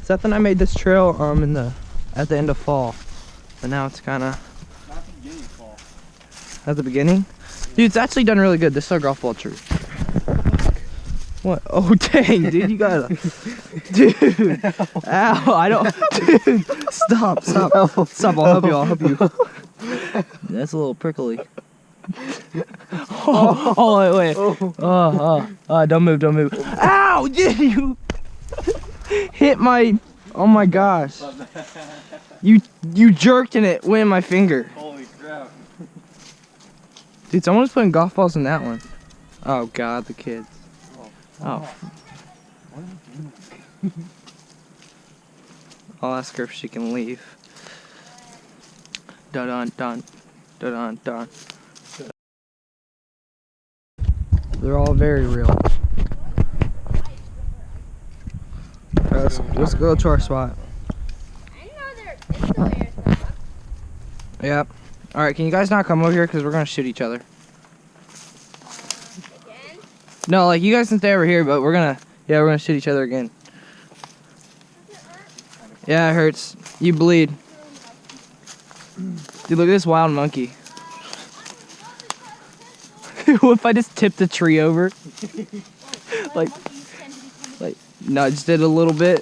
Seth and I made this trail at the end of fall, but now it's kind of not the beginning of fall. At the beginning. Dude, it's actually done really good. This is our golf ball tree. What? Oh dang, dude, you gotta, dude. Ow, I don't, dude. Stop. I'll help you. That's a little prickly. Oh, wait. Oh, don't move. Ow, dude, you hit my, oh my gosh. You jerked and it went in my finger. Holy crap. Dude, someone's putting golf balls in that one. Oh God, the kids. Oh. I'll ask her if she can leave. Dun. They're all very real. Let's go to our spot. I know there's no airsoft. Yep. Alright, can you guys not come over here because we're gonna shoot each other? Again? No, like you guys can stay over here, but we're gonna shoot each other again. Yeah, it hurts. You bleed. Dude, look at this wild monkey. What if I just tipped the tree over? like, nudged it a little bit.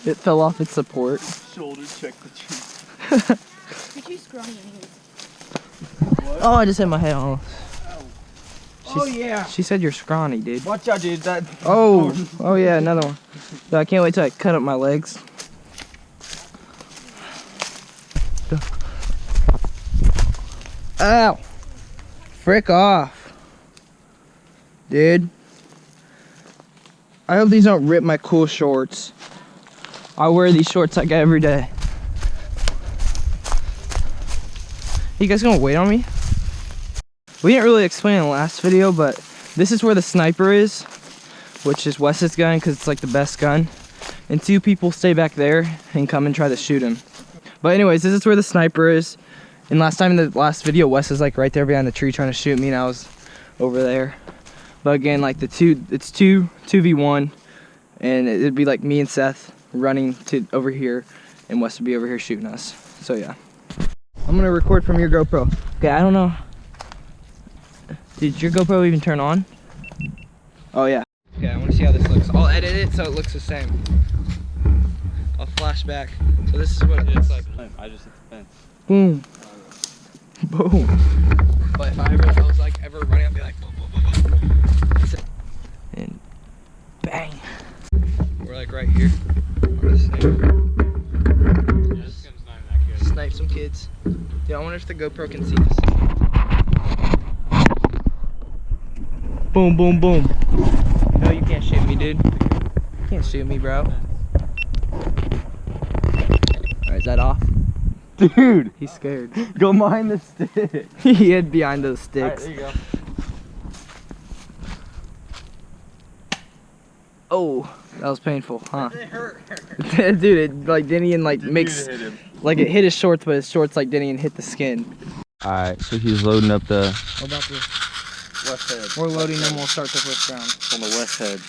It fell off its support. Shoulder check the tree. You're too scrawny anyways. What? Oh, I just hit my head on. Oh yeah. She said you're scrawny, dude. Watch out, dude. That. Oh yeah, another one. Dude, I can't wait till I cut up my legs. Ow! Frick off. Dude. I hope these don't rip my cool shorts. I wear these shorts like every day. You guys gonna wait on me? We didn't really explain in the last video, but this is where the sniper is, which is Wes's gun because it's like the best gun. And 2 people stay back there and come and try to shoot him. But anyways, this is where the sniper is. And last time in the last video, Wes was like right there behind the tree trying to shoot me and I was over there. But again, like it's 2v1 and it'd be like me and Seth running to over here and Wes would be over here shooting us. So yeah. I'm gonna record from your GoPro. Okay, I don't know. Did your GoPro even turn on? Oh yeah. Okay, I wanna see how this looks. I'll edit it so it looks the same. I'll flash back. So this is what it looks like. I just hit the fence. Boom. Boom. But if I was like ever running, I'd be like boom, boom, boom, boom. And bang. We're like right here. Snipe some kids. Yeah, I wonder if the GoPro can see us. Boom, boom, boom. No, you can't shoot me, dude. You can't shoot me, bro. Alright, is that off? Dude, He's scared. go behind the stick. He hid behind those sticks. Alright, there you go. Oh, that was painful, huh? It hurt. Dude, it like didn't even like mix. Like it hit his shorts, but his shorts like didn't even hit the skin. Alright, so he's loading up the What about this? west head. We're loading them. We'll start the first round. On the west head.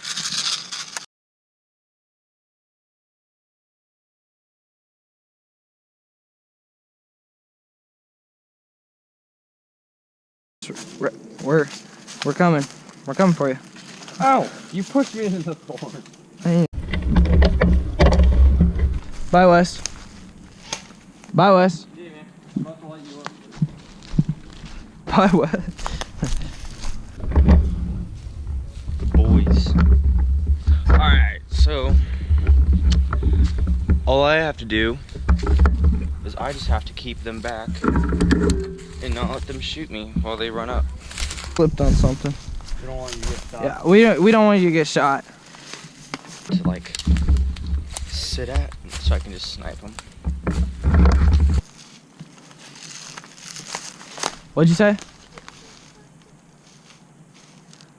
We're coming. We're coming for you. Ow! You pushed me into the thorn. Bye, Wes. Bye, Wes. Yeah, man. I'm about to light you up. Bye, Wes. The boys. Alright, so all I have to do is I just have to keep them back and not let them shoot me while they run up. Flipped on something. We don't want you to get shot. Yeah, we don't want you to get shot. To like sit at so I can just snipe them. What'd you say?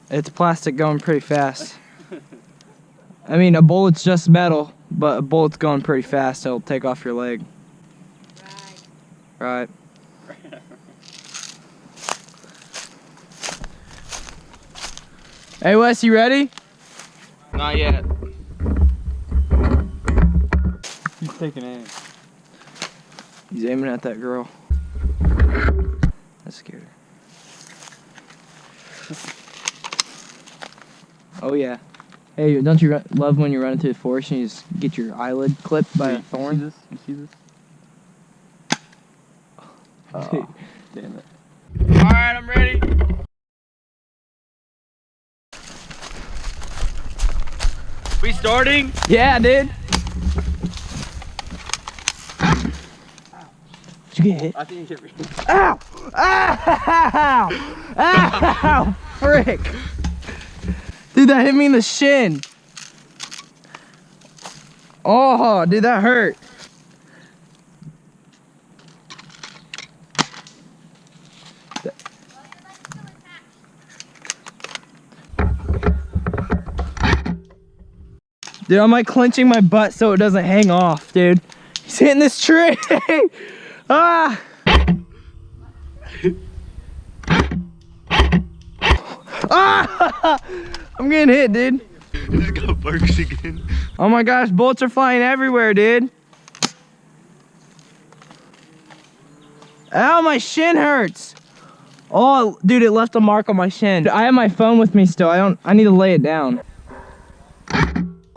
It's plastic going pretty fast. I mean, a bullet's just metal, but a bullet's going pretty fast. It'll take off your leg. Right. Hey Wes, you ready? Not yet. taking aim. He's aiming at that girl. That scared her. Oh yeah. Hey, don't you love when you run into the forest and you just get your eyelid clipped by a thorn? You see this? Dude. Damn it. Alright, I'm ready. We starting? Yeah, dude. Did you get hit? I think you hit me. Ow! Ow! Ow! Frick! Dude, that hit me in the shin. Oh, dude, that hurt. Dude, I'm like clenching my butt so it doesn't hang off, dude. He's hitting this tree. Ah! Ah! I'm getting hit, dude. You just got Parks again. Oh my gosh, bullets are flying everywhere, dude. Ow, my shin hurts. Oh, dude, it left a mark on my shin. I have my phone with me still. I need to lay it down.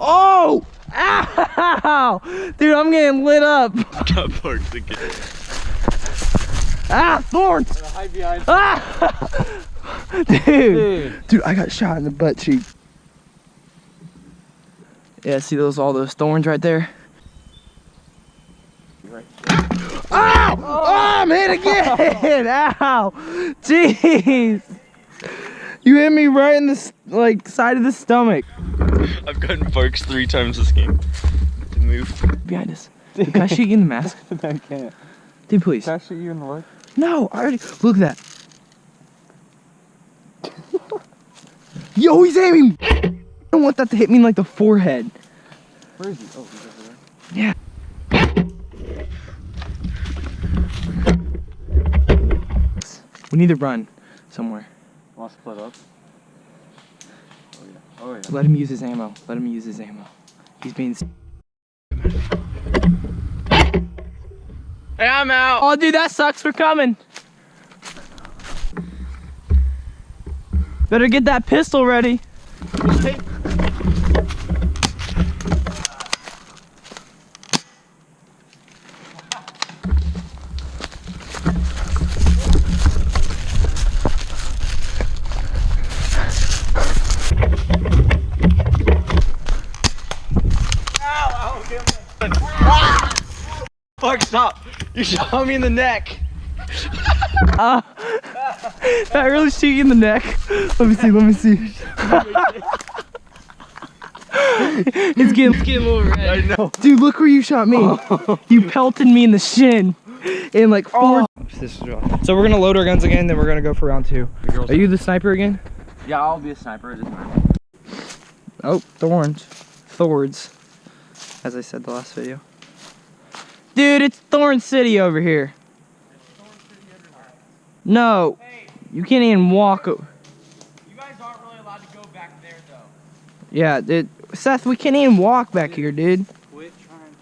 Oh! Ow! Dude, I'm getting lit up. Got Parks again. Ah, thorns! Hide behind. Ah! Dude, I got shot in the butt cheek. Yeah, see all those thorns right there? Right. Ow! Oh, I'm hit again! Ow! Jeez! You hit me right in the side of the stomach. I've gotten Parks 3 times this game. To move. Behind us. Dude, can I shoot you in the mask? I can't. Dude, please. Can I shoot you in the leg? No, I already. Look at that. Yo, he's aiming! I don't want that to hit me in like the forehead. Where is he? Oh, he's over there. Yeah. We need to run somewhere. Want to split up? Oh yeah. Oh yeah. Let him use his ammo. Let him use his ammo. He's being. Hey, I'm out. Oh, dude, that sucks. We're coming. Better get that pistol ready. Parks, stop. You shot me in the neck. That really shoot you in the neck. Let me see, let me see. It's getting a little red. I know. Dude, look where you shot me. You pelted me in the shin. In like 4. This is rough. So we're gonna load our guns again, then we're gonna go for round 2. Are you the sniper again? Yeah, I'll be a sniper. It doesn't matter. Oh, thorns. Thorns. As I said the last video. Dude, it's Thorn City over here. No, you can't even walk. You guys aren't really allowed to go back there, though. Yeah, dude. Seth, we can't even walk back here, dude. Quit trying.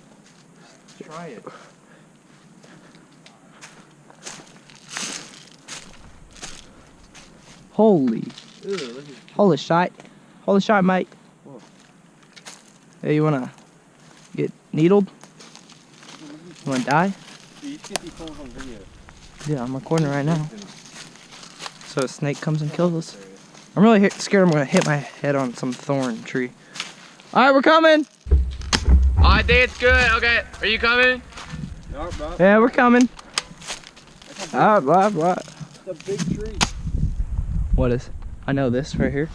Just try it. Holy. Ew, look at Holy shit. Holy shit, mate. Whoa. Hey, you wanna get needled? You wanna die? you should get these phones on video. Yeah, I'm recording right now. So a snake comes and kills us. I'm really scared I'm gonna hit my head on some thorn tree. Alright, we're coming! I think it's good. Okay, are you coming? Nope, nope. Yeah, we're coming. Blah, blah, blah. It's a big tree. What is? I know this right here.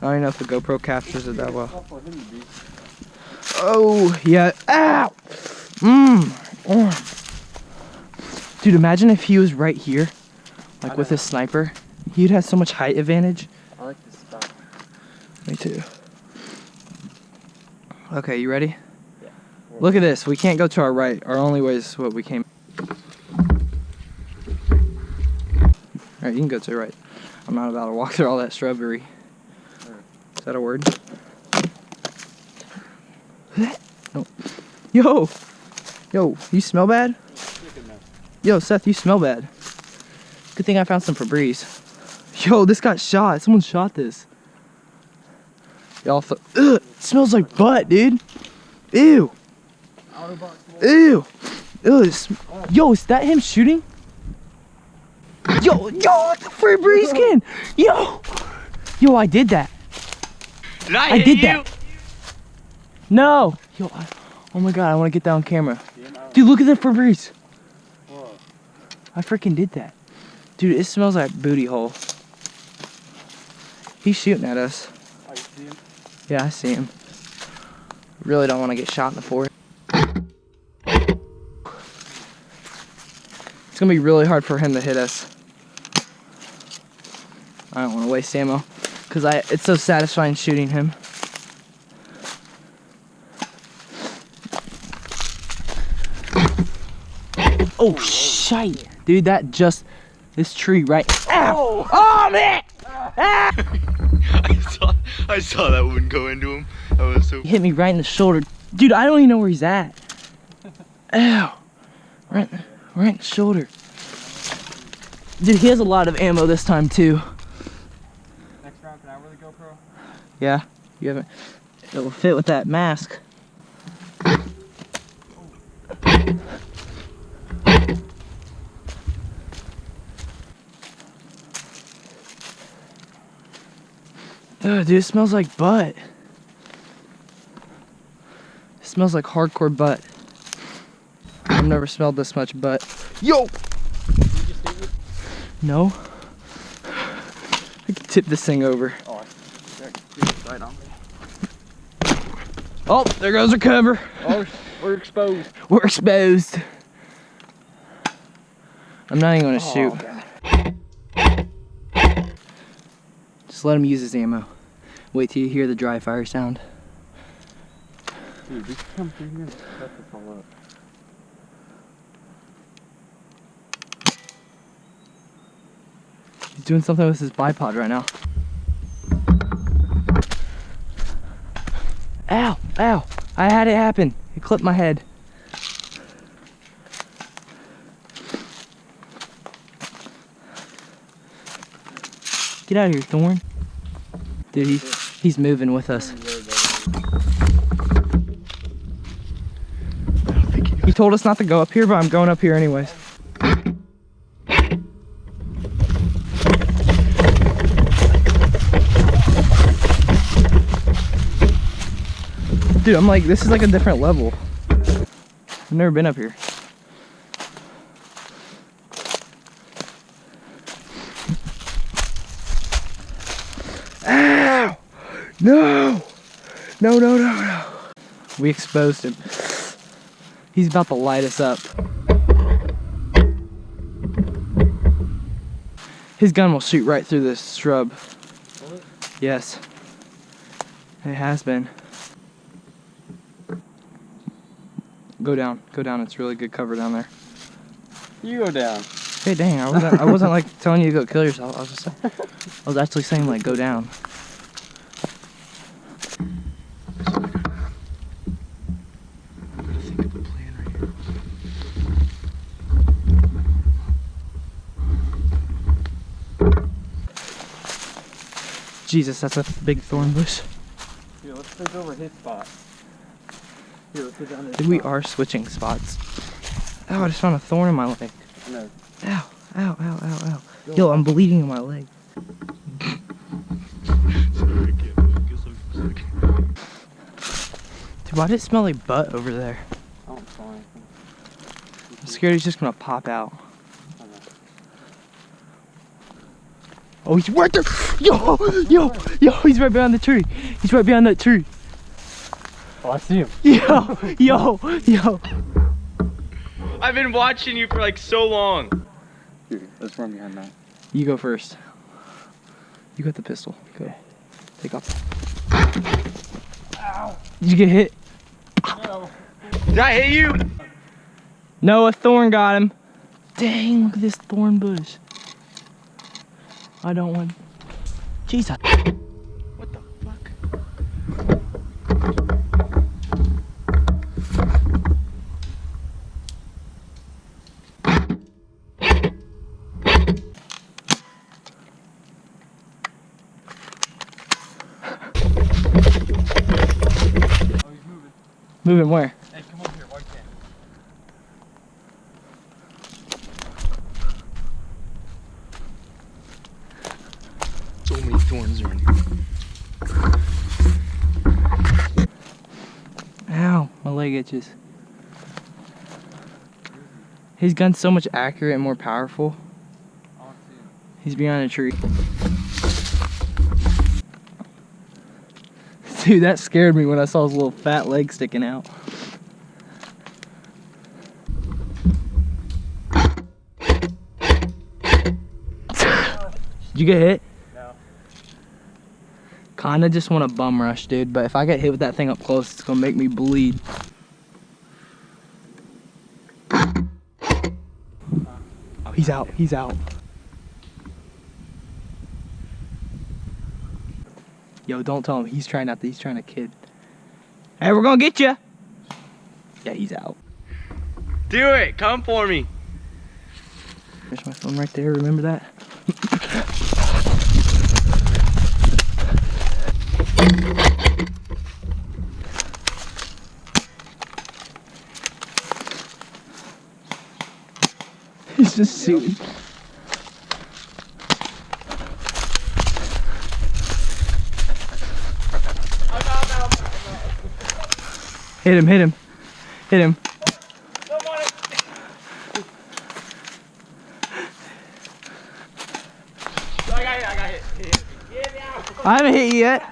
I don't even know if the GoPro captures it that well. Oh, yeah. Ow! Oh. Dude, imagine if he was right here, like with his sniper. He'd have so much height advantage. I like this spot. Me too. Okay, you ready? Yeah. Look at this. We can't go to our right. Our only way is what we came. Alright, you can go to the right. I'm not about to walk through all that shrubbery. Is that a word? No. Yo, you smell bad? Yo, Seth, you smell bad. Good thing I found some Febreze. Yo, this got shot. Someone shot this. Y'all, it smells like butt, dude. Ew. Ew. Ew. Yo, is that him shooting? Yo, the Febreze can. Yo, I did that. Did I hit did you? that. No. Yo, oh my God, I want to get that on camera. Dude, look at the Febreze. I freaking did that. Dude, it smells like booty hole. He's shooting at us. Oh, you see him? Yeah, I see him. Really don't want to get shot in the forehead. It's gonna be really hard for him to hit us. I don't want to waste ammo because it's so satisfying shooting him. Oh shite, dude! This tree right. Ow! Oh man! Ah! I saw that one go into him. That was so. He hit me right in the shoulder, dude. I don't even know where he's at. Ow! Right in the shoulder. Dude, he has a lot of ammo this time too. Next round, can I wear the GoPro? Yeah, you haven't. It'll fit with that mask. Oh, dude, it smells like butt. It smells like hardcore butt. I've never smelled this much butt. Yo! No. I can tip this thing over. Oh, it's right on me. Oh, there goes our cover. Oh, we're exposed. We're exposed. I'm not even gonna shoot. God. Just let him use his ammo. Wait till you hear the dry fire sound. Dude, we can come through here and set this all up. He's doing something with his bipod right now. Ow, ow. I had it happen. It clipped my head. Get out of here, Thorn. Dude, he's moving with us. He told us not to go up here, but I'm going up here anyways. Dude, I'm like, this is like a different level. I've never been up here. Ow! No! No. We exposed him. He's about to light us up. His gun will shoot right through this shrub. Yes. It has been. Go down, it's really good cover down there. You go down. Hey, dang, I wasn't like telling you to go kill yourself. I was actually saying like go down. Jesus, that's a big thorn bush. Here, let's take over his spot. Here, let's go down this Dude, we spot. are switching spots. Ow, I just found a thorn in my leg. No. Ow. Yo, I'm bleeding in my leg. Dude, why did it smell like butt over there? I don't smell anything. I'm scared he's just gonna pop out. I don't know. Oh, he's right there! Yo, he's right behind the tree. He's right behind that tree. Oh, I see him. Yo. I've been watching you for like so long. Dude, let's run behind that. You go first. You got the pistol. Go. Take off. Ow. Did you get hit? No. Did I hit you? No, a thorn got him. Dang, look at this thorn bush. I don't want... Jesus. What the fuck? Moving where? Hey, come over here, why can't? So many thorns are in here. Ow, my leg itches. His gun's so much accurate and more powerful. He's behind a tree. Dude, that scared me when I saw his little fat leg sticking out. Did you get hit? No. Kinda just want a bum rush, dude, but if I get hit with that thing up close, it's gonna make me bleed. Oh, he's out, he's out. Yo, don't tell him. He's trying to kid. Hey, we're gonna get you. Yeah, he's out. Do it! Come for me! There's my phone right there, remember that? He's just shooting. Hit him, hit him, hit him. I haven't hit you yet.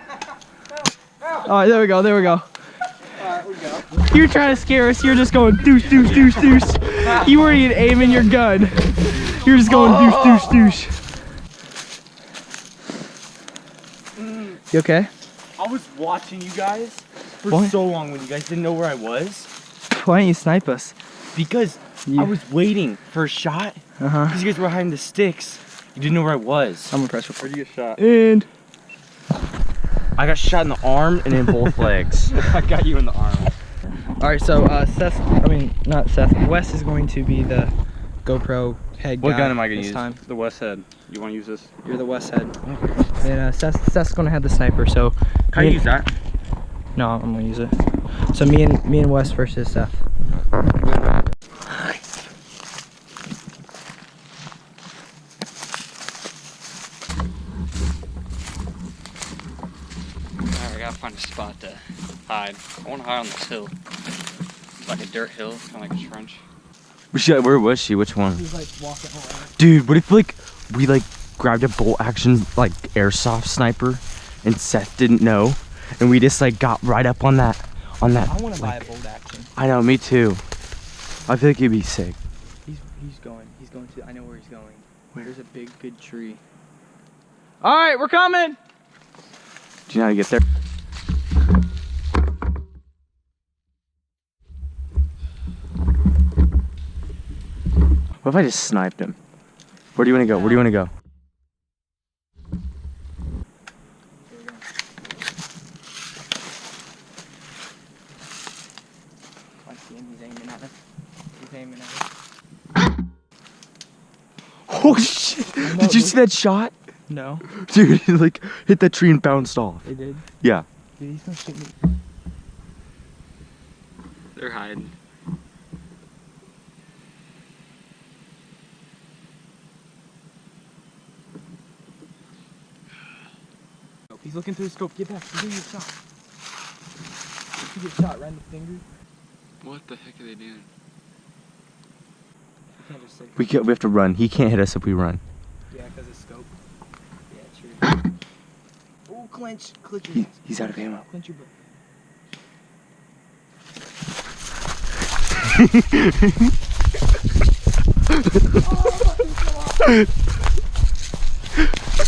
Alright, there we go, there we go. Alright, we go. You're trying to scare us, you're just going deuce, deuce, deuce, deuce. You weren't even aiming your gun. You're just going deuce, deuce, deuce. You okay? I was watching you guys for What? so long when you guys didn't know where I was. Why didn't you snipe us? Because I was waiting for a shot. Uh-huh. Because you guys were hiding the sticks. You didn't know where I was. I'm impressed with Where'd you get shot? And I got shot in the arm and in both legs. I got you in the arm. alright, so Wes is going to be the GoPro head guy. What gun am I gonna this use? time. The West head. You want to use this? You're the Wes head. And Seth's gonna have the sniper, so Can I use that? no, I'm gonna use it. So me and Wes versus Seth. Alright, I gotta find a spot to hide. I wanna hide on this hill. It's like a dirt hill, kinda like a trench. Where was she? Which one? He's like walking around. Dude, what if like we like grabbed a bolt action like airsoft sniper and Seth didn't know and we just like got right up on that I wanna buy like, a bolt action. I know, me too. I feel like it'd be sick. He's going to, I know where he's going. There's a big good tree. Alright, we're coming! Do you know how to get there? What if I just sniped him? Where do you want to go? Where do you want to go? I see him, he's aiming at us. He's aiming at us. Oh shit! Did you see that shot? No. Dude, he like hit that tree and bounced off. They did? Yeah. Dude, he's gonna shoot me. They're hiding. He's looking through the scope. Get back. He's gonna get shot. You get shot right in the finger. What the heck are they doing? You can't just say. We have to run. He can't hit us if we run. Yeah, because of scope. Yeah, true. Oh, clinch. Clinch your He's out of ammo. Clinch your butt.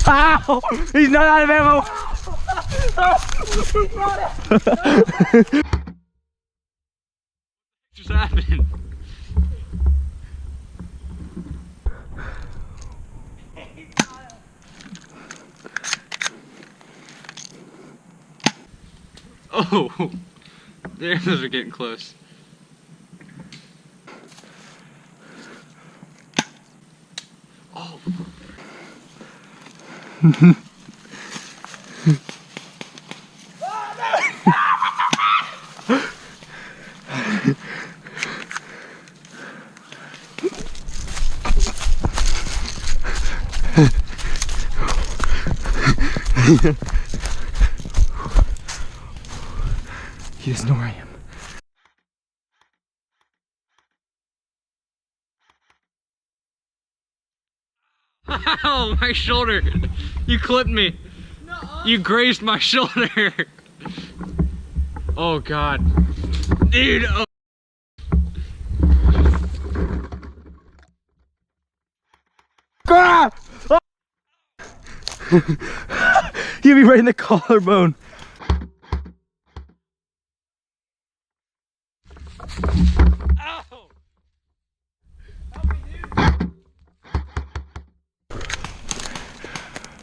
Ow! He's not out of ammo! Just happened. Oh, there, those are getting close. Oh. He doesn't know where I am. Ow, my shoulder. You clipped me. You grazed my shoulder. Oh God. Dude. Oh. Ah! He'll be right in the collarbone. Ow.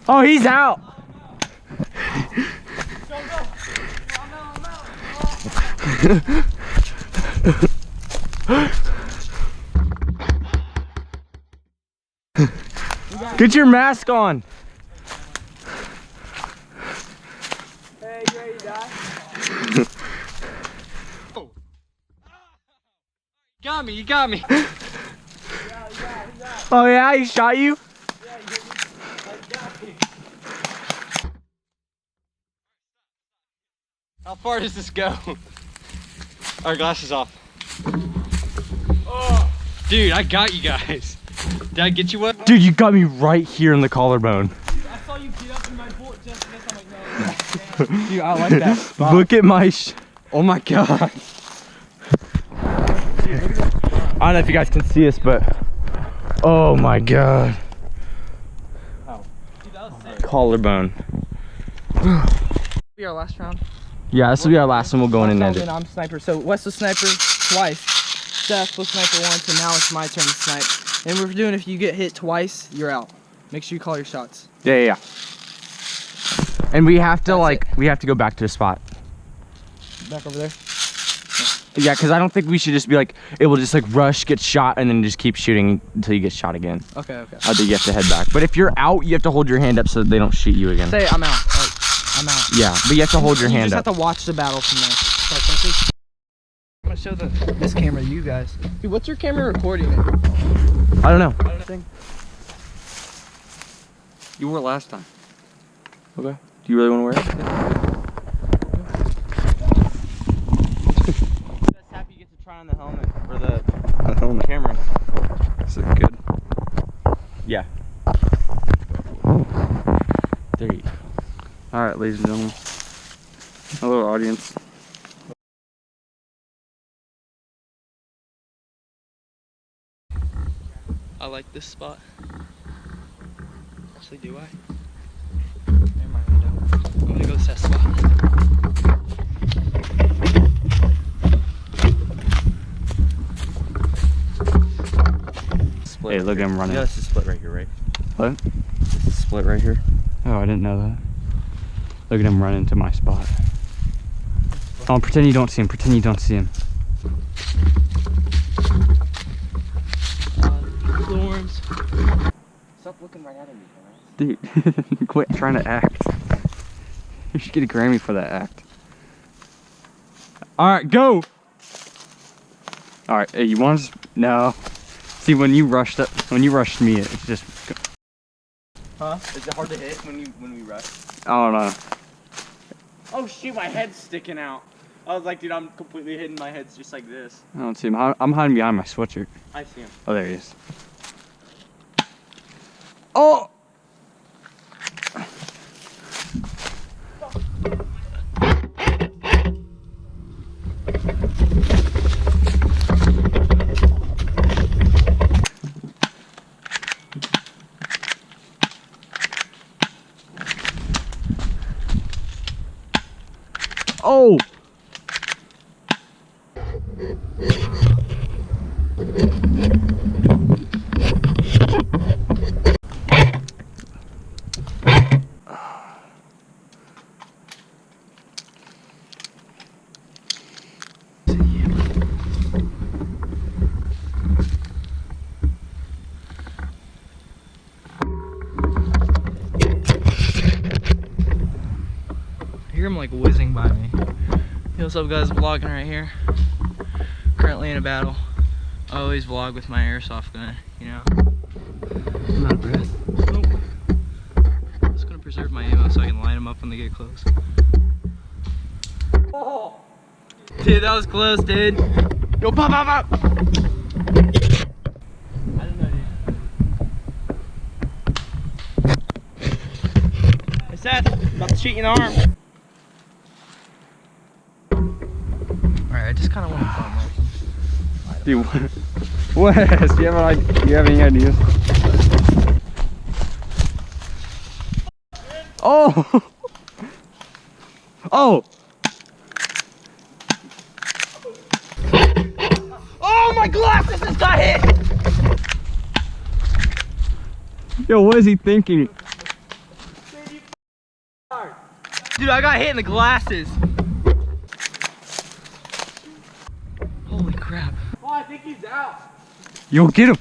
Oh, he's out. Get your mask on. Hey, you ready to die? Got me, you got me. Oh yeah, he shot you? How far does this go? Our glasses off. Oh. Dude, I got you guys. Did I get you one? Dude, you got me right here in the collarbone. I saw you get up in my boat just this. I'm like, no. Dude, I like that spot. Look at my Oh my God. I don't know if you guys can see this, but oh my God. Collarbone. Be our last round. Yeah, this will be our last one. We'll go in and end it. I'm sniper. So Wes was sniper twice. Seth was sniper once, and now it's my turn to snipe. And we're doing if you get hit twice, you're out. Make sure you call your shots. Yeah. And we have to That's we have to go back to the spot. Back over there. Yeah, because I don't think we should just be like, it will just like rush, get shot, and then just keep shooting until you get shot again. Okay. I think you have to head back. But if you're out, you have to hold your hand up so that they don't shoot you again. Say I'm out. Like, I'm out. Yeah, but you have to hold your hand You up. just have to watch the battle from there. I'm gonna show this camera to you guys. Dude, what's your camera recording it? I don't know. You wore it last time. Okay. Do you really want to wear it? Just happy you get to try on the helmet or the camera. Is it good? Yeah. There you go. All right, ladies and gentlemen. Hello, audience. I like this spot. Actually, do I? Never mind, I don't. I'm gonna go to that spot. Hey, look at him running. Yeah, it's a split right here, right? What? It's a split right here. Oh, I didn't know that. Look at him running to my spot. Oh, pretend you don't see him. Pretend you don't see him. Storms. Stop looking right at him, Dude, quit trying to act. You should get a Grammy for that act. All right, go. All right, hey, you want to? No. See, when you rushed me, it's just. Huh? Is it hard to hit when we rush? I don't know. Oh shoot, my head's sticking out. I was like, dude, I'm completely hidden. My head's just like this. I don't see him. I'm hiding behind my sweatshirt. I see him. Oh, there he is. Oh! Oh! I hear him like whizzing by me. Hey, what's up guys, vlogging right here. Currently in a battle. I always vlog with my airsoft gun, you know. I'm out of breath. Nope. they get close. Oh. Dude, that was close, dude. Yo, pop, pop, pop. I don't know, dude. Hey, Seth, about to shoot you in the arm. Alright, I just kind of want to film right. Dude, Wes, do you have any ideas? Oh! Oh! Oh, my glasses just got hit! Yo, what is he thinking? Dude, I got hit in the glasses. Holy crap. Oh, I think he's out. Yo, get him!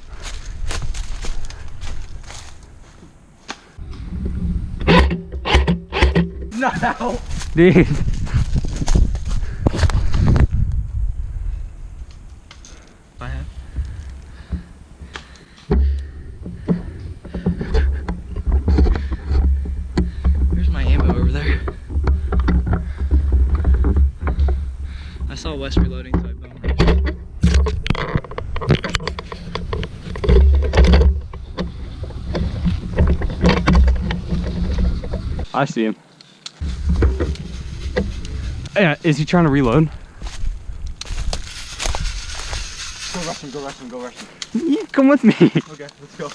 Not out. Dude. I have. Where's my ammo over there? I saw Wes reloading, so I bumped. I see him. Yeah, is he trying to reload? Go rush him, go rush him, go rush him. Yeah, come with me. Okay, let's go.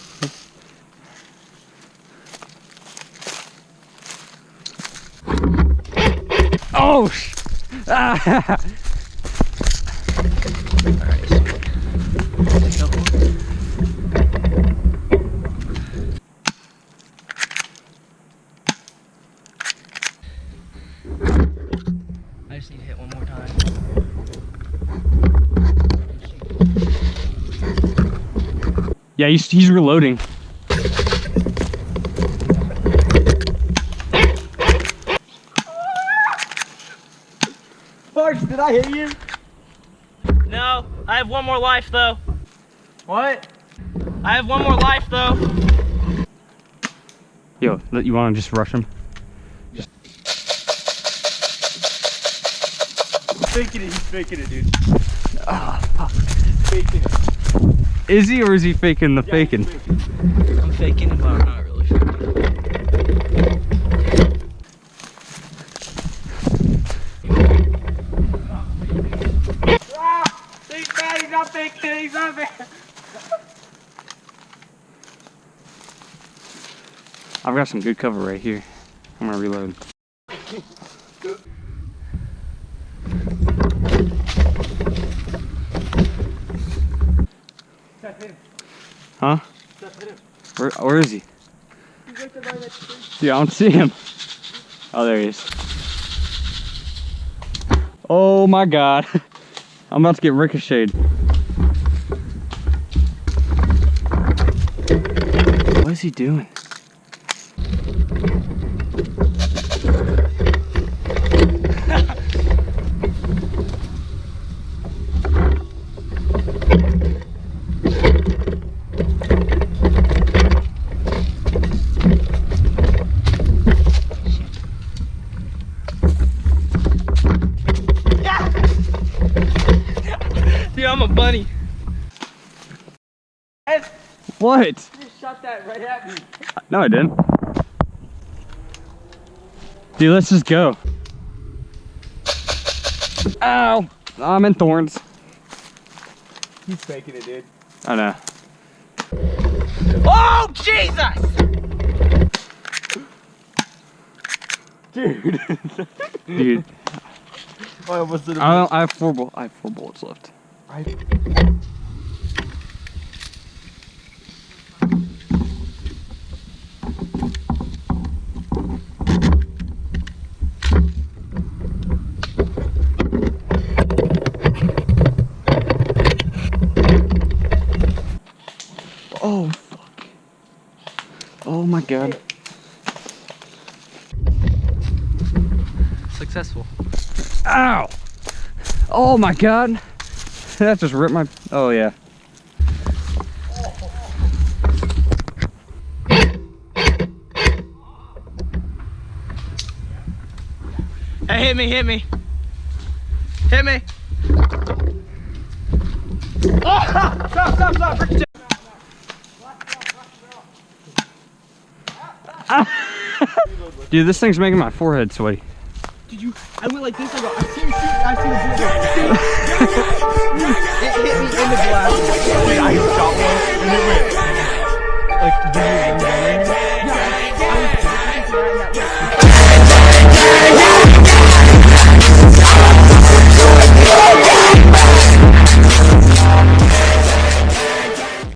Oh! Ah. I just need to hit one more time. Yeah, he's reloading. Sparks, did I hit you? No, I have one more life though. What? I have one more life though. Yo, you want to just rush him? He's faking it, dude. Oh, He's faking it. is he or is he faking the Yeah, faking? he's faking. I'm faking it, but I'm not really faking He's not faking it, he's not faking it. I've got some good cover right here. I'm gonna reload. Huh? Where is he? Dude, I don't see him. Oh, there he is. Oh my god. I'm about to get ricocheted. What is he doing? Dude, I'm a bunny. What? You just shot that right at me. No, I didn't. Dude, let's just go. Ow! I'm in thorns. He's faking it, dude. I know. Oh, Jesus! Dude. Dude, I almost did I have four bullets left. Oh, fuck. Oh my god. Successful. Ow! Oh my god. That just ripped my... Oh yeah. Alright, hit me, hit me. Hit me. Oh, stop, ricochet. Dude, this thing's making my forehead sweaty. Did you? I went like this. I go. I see you shoot. I see the bullet. It hit me in the glass. Wait, I shot one and it went like.